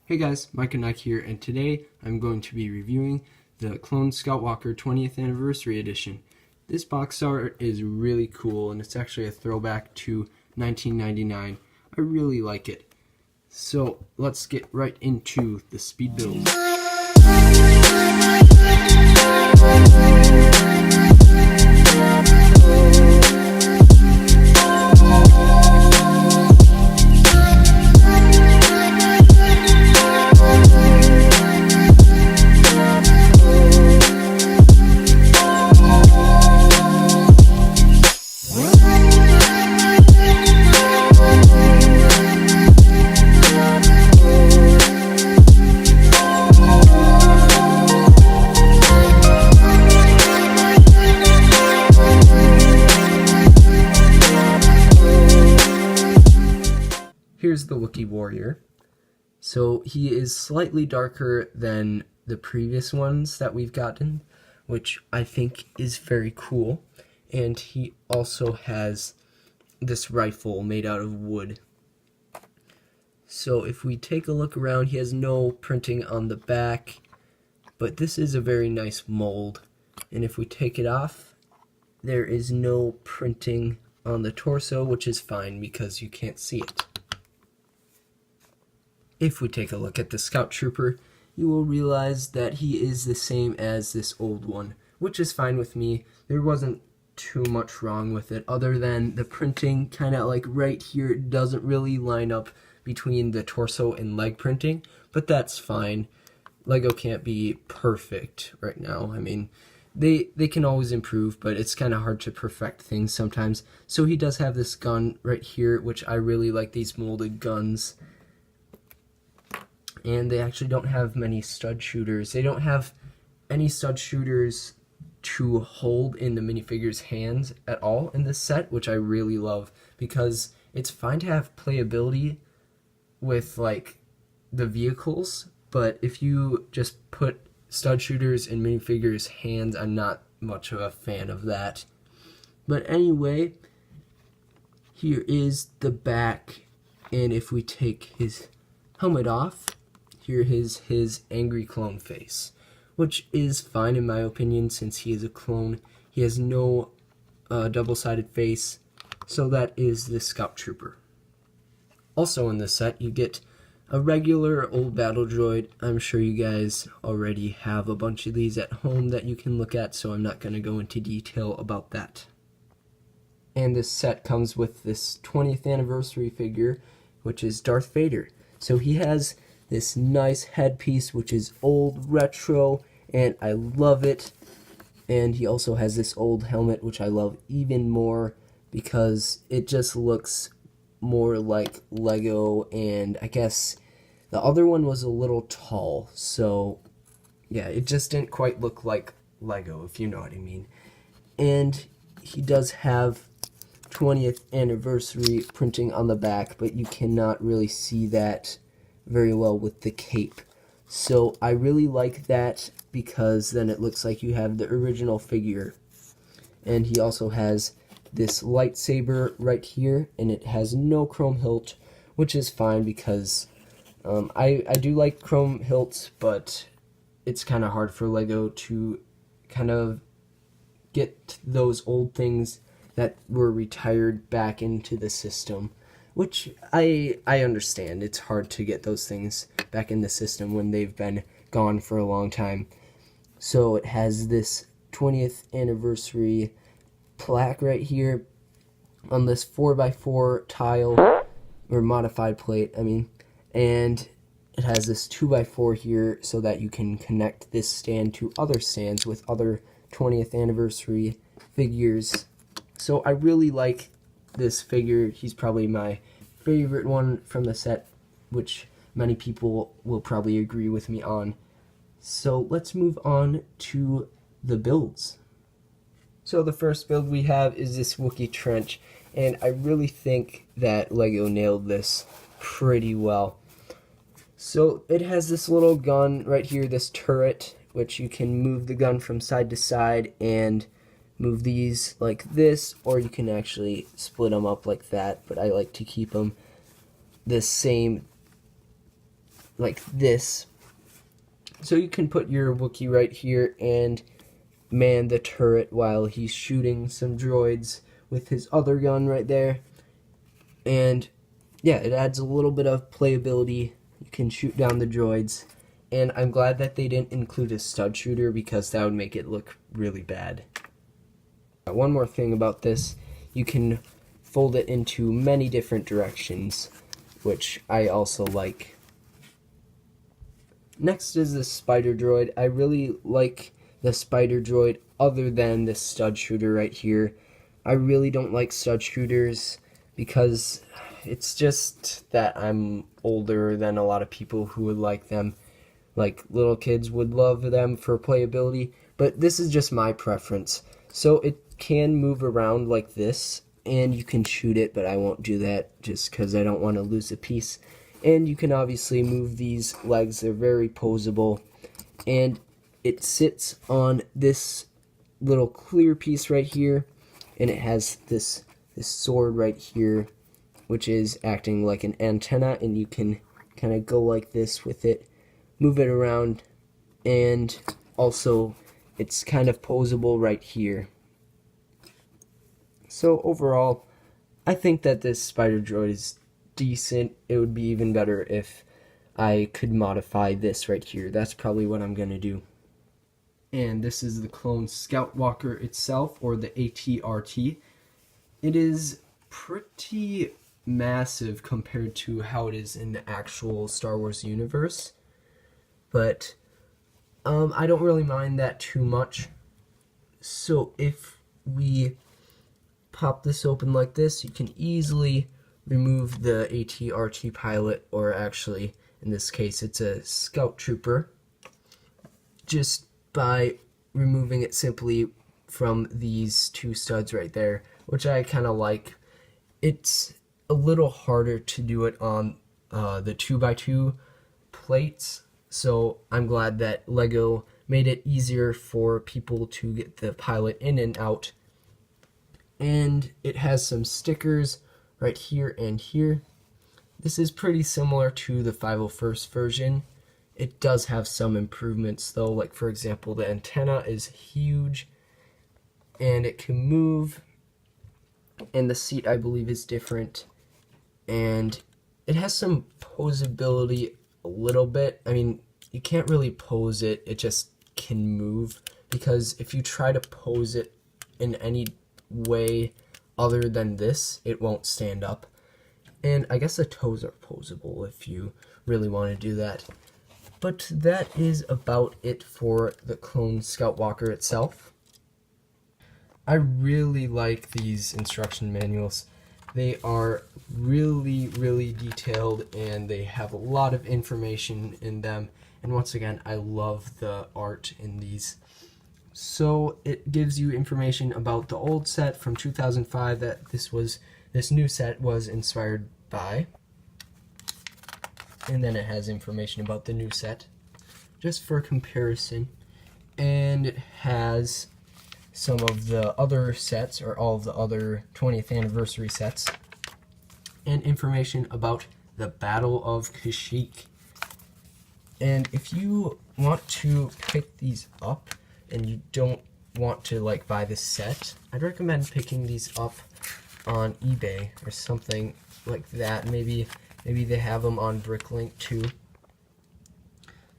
Hey guys, Mike and Nike here, and today I'm going to be reviewing the Clone Scout Walker 20th Anniversary Edition. This box art is really cool, and it's actually a throwback to 1999. I really like it. So let's get right into the speed build. Here's the Wookiee Warrior. So he is slightly darker than the previous ones that we've gotten, which I think is very cool. And he also has this rifle made out of wood. So if we take a look around, he has no printing on the back, but this is a very nice mold. And if we take it off, there is no printing on the torso, which is fine because you can't see it. If we take a look at the Scout Trooper, you will realize that he is the same as this old one, which is fine with me. There wasn't too much wrong with it, other than the printing kind of like right here doesn't really line up between the torso and leg printing, but that's fine. Lego can't be perfect right now. I mean, they can always improve, but it's kind of hard to perfect things sometimes. So he does have this gun right here, which I really like, these molded guns. And they actually don't have many stud shooters. They don't have any stud shooters to hold in the minifigure's hands at all in this set, which I really love, because it's fine to have playability with like the vehicles, but if you just put stud shooters in minifigures' hands, I'm not much of a fan of that. But anyway, here is the back, and if we take his helmet off, here is his angry clone face, which is fine in my opinion since he is a clone. He has no double-sided face, so that is the Scout Trooper. Also in this set, you get a regular old battle droid. I'm sure you guys already have a bunch of these at home that you can look at, so I'm not going to go into detail about that. And this set comes with this 20th anniversary figure, which is Darth Vader. So he has this nice headpiece, which is old retro, and I love it. And he also has this old helmet, which I love even more because it just looks more like Lego, and I guess the other one was a little tall, so yeah, it just didn't quite look like Lego, if you know what I mean. And he does have 20th anniversary printing on the back, but you cannot really see that very well with the cape. So I really like that because then it looks like you have the original figure. And he also has this lightsaber right here, and it has no chrome hilt, which is fine because I do like chrome hilts, but it's kind of hard for Lego to kind of get those old things that were retired back into the system, which I understand. It's hard to get those things back in the system when they've been gone for a long time. So it has this 20th anniversary plaque right here on this 4x4 tile, or modified plate, I mean, and it has this 2x4 here so that you can connect this stand to other stands with other 20th anniversary figures. So I really like this figure. He's probably my favorite one from the set, which many people will probably agree with me on. So let's move on to the builds. So the first build we have is this Wookiee Trench, and I really think that Lego nailed this pretty well. So it has this little gun right here, this turret, which you can move the gun from side to side and move these like this, or you can actually split them up like that, but I like to keep them the same like this. So you can put your Wookiee right here and man the turret while he's shooting some droids with his other gun right there. And yeah, it adds a little bit of playability. You can shoot down the droids. And I'm glad that they didn't include a stud shooter because that would make it look really bad. One more thing about this, you can fold it into many different directions, which I also like. Next is the spider droid. I really like the spider droid other than the stud shooter right here. I really don't like stud shooters because it's just that I'm older than a lot of people who would like them. Like, little kids would love them for playability, but this is just my preference. So it can move around like this, and you can shoot it, but I won't do that just because I don't want to lose a piece. And you can obviously move these legs, they're very posable. And it sits on this little clear piece right here, and it has this sword right here, which is acting like an antenna, and you can kind of go like this with it, move it around, and also it's kind of posable right here. So overall, I think that this spider droid is decent. It would be even better if I could modify this right here. That's probably what I'm gonna do. And this is the Clone Scout Walker itself, or the AT-RT. It is pretty massive compared to how it is in the actual Star Wars universe, but I don't really mind that too much. So if we pop this open like this, you can easily remove the AT-RT pilot, or actually in this case it's a scout trooper, just by removing it simply from these two studs right there, which I kind of like. It's a little harder to do it on the 2x2 plates, so I'm glad that LEGO made it easier for people to get the pilot in and out. And it has some stickers right here and here. This is pretty similar to the 501st version. It does have some improvements though, like for example the antenna is huge and it can move, and the seat I believe is different, and it has some posability a little bit. I mean, you can't really pose it, it just can move, because if you try to pose it in any way other than this, it won't stand up. And I guess the toes are posable if you really want to do that. But that is about it for the Clone Scout Walker itself. I really like these instruction manuals. They are really, really detailed, and they have a lot of information in them. And once again, I love the art in these. So it gives you information about the old set from 2005 that this new set was inspired by. And then it has information about the new set, just for comparison. And it has some of the other sets, or all of the other 20th anniversary sets, and information about the Battle of Kashyyyk. And if you want to pick these up and you don't want to like buy this set, I'd recommend picking these up on eBay or something like that. Maybe they have them on Bricklink too.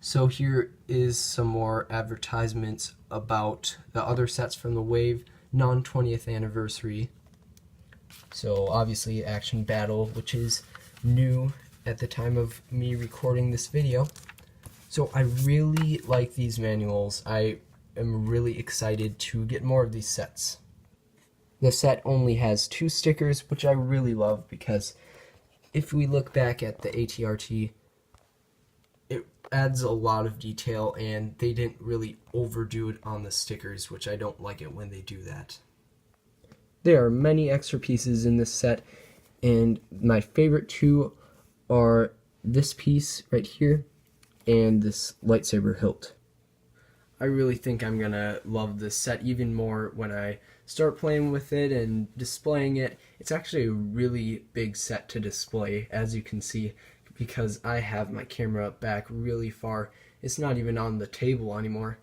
So here is some more advertisements about the other sets from the Wave non-20th anniversary. So obviously Action Battle, which is new at the time of me recording this video. So I really like these manuals. I am really excited to get more of these sets. The set only has 2 stickers, which I really love, because if we look back at the AT-RT, it adds a lot of detail, and they didn't really overdo it on the stickers, which I don't like it when they do that. There are many extra pieces in this set, and my favorite 2 are this piece right here and this lightsaber hilt. I really think I'm gonna love this set even more when I start playing with it and displaying it. It's actually a really big set to display, as you can see. because I have my camera back really far. It's not even on the table anymore.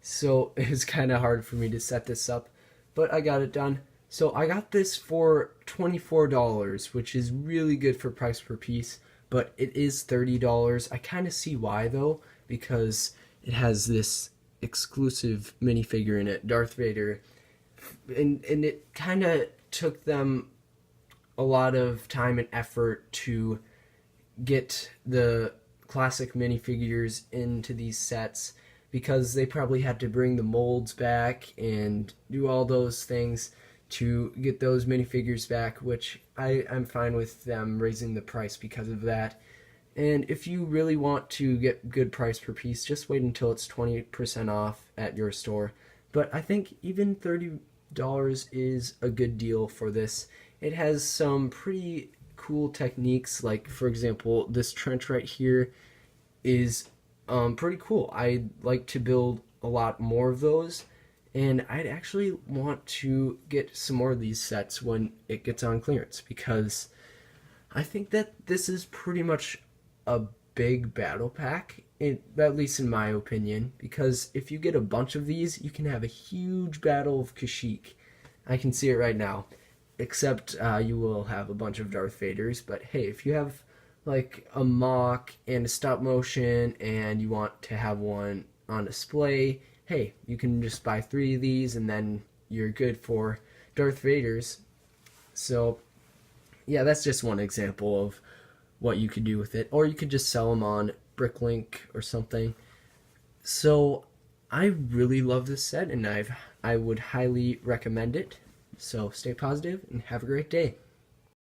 So it was kind of hard for me to set this up, but I got it done. So I got this for $24, which is really good for price per piece, but it is $30. I kind of see why though, because it has this exclusive minifigure in it, Darth Vader, and it kind of took them a lot of time and effort to get the classic minifigures into these sets, because they probably had to bring the molds back and do all those things to get those minifigures back, which I'm fine with them raising the price because of that. And if you really want to get good price per piece, just wait until it's 20% off at your store. But I think even $30 is a good deal for this. It has some pretty cool techniques, like for example, this trench right here is pretty cool. I'd like to build a lot more of those, and I'd actually want to get some more of these sets when it gets on clearance, because I think that this is pretty much a big battle pack, at least in my opinion, because if you get a bunch of these, you can have a huge battle of Kashyyyk. I can see it right now, except you will have a bunch of Darth Vaders, but hey, if you have like a mock and a stop motion and you want to have one on display, hey, you can just buy 3 of these and then you're good for Darth Vader's. So yeah, that's just one example of what you could do with it, or you could just sell them on Bricklink or something. So I really love this set, and I would highly recommend it. So stay positive and have a great day.